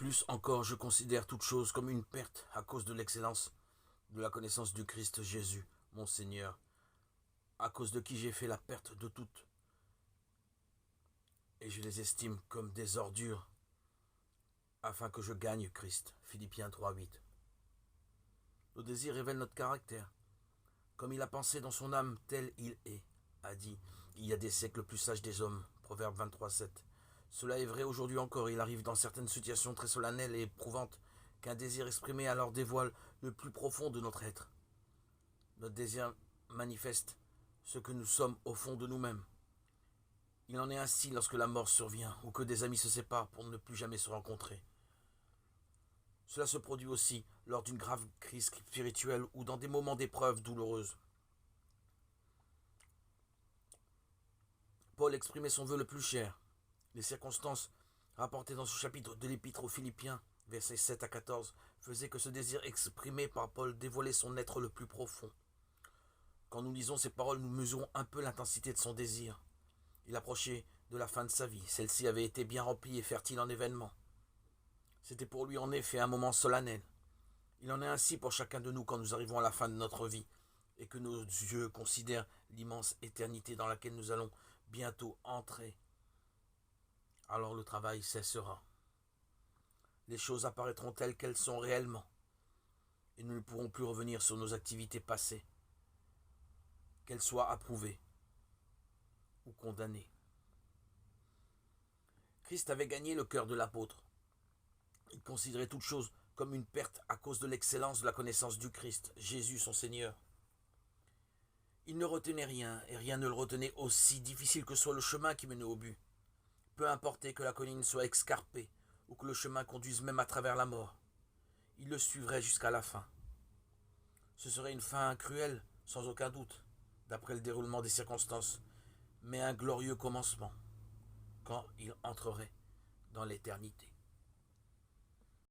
Plus encore, je considère toute chose comme une perte à cause de l'excellence de la connaissance du Christ Jésus, mon Seigneur, à cause de qui j'ai fait la perte de toutes, et je les estime comme des ordures, afin que je gagne Christ. Philippiens 3:8. Nos désirs révèlent notre caractère. Comme il a pensé dans son âme, tel il est, a dit, il y a des siècles plus sages des hommes. Proverbe 23:7. Cela est vrai aujourd'hui encore. Il arrive dans certaines situations très solennelles et éprouvantes qu'un désir exprimé alors dévoile le plus profond de notre être. Notre désir manifeste ce que nous sommes au fond de nous-mêmes. Il en est ainsi lorsque la mort survient ou que des amis se séparent pour ne plus jamais se rencontrer. Cela se produit aussi lors d'une grave crise spirituelle ou dans des moments d'épreuve douloureuse. Paul exprimait son vœu le plus cher. Les circonstances rapportées dans ce chapitre de l'Épître aux Philippiens, versets 7 à 14, faisaient que ce désir exprimé par Paul dévoilait son être le plus profond. Quand nous lisons ces paroles, nous mesurons un peu l'intensité de son désir. Il approchait de la fin de sa vie. Celle-ci avait été bien remplie et fertile en événements. C'était pour lui en effet un moment solennel. Il en est ainsi pour chacun de nous quand nous arrivons à la fin de notre vie et que nos yeux considèrent l'immense éternité dans laquelle nous allons bientôt entrer. Alors le travail cessera. Les choses apparaîtront telles qu'elles sont réellement et nous ne pourrons plus revenir sur nos activités passées, qu'elles soient approuvées ou condamnées. Christ avait gagné le cœur de l'apôtre. Il considérait toute chose comme une perte à cause de l'excellence de la connaissance du Christ, Jésus son Seigneur. Il ne retenait rien, et rien ne le retenait, aussi difficile que soit le chemin qui menait au but. Peu importe que la colline soit escarpée, ou que le chemin conduise même à travers la mort. Il le suivrait jusqu'à la fin. Ce serait une fin cruelle, sans aucun doute, d'après le déroulement des circonstances, mais un glorieux commencement, quand il entrerait dans l'éternité.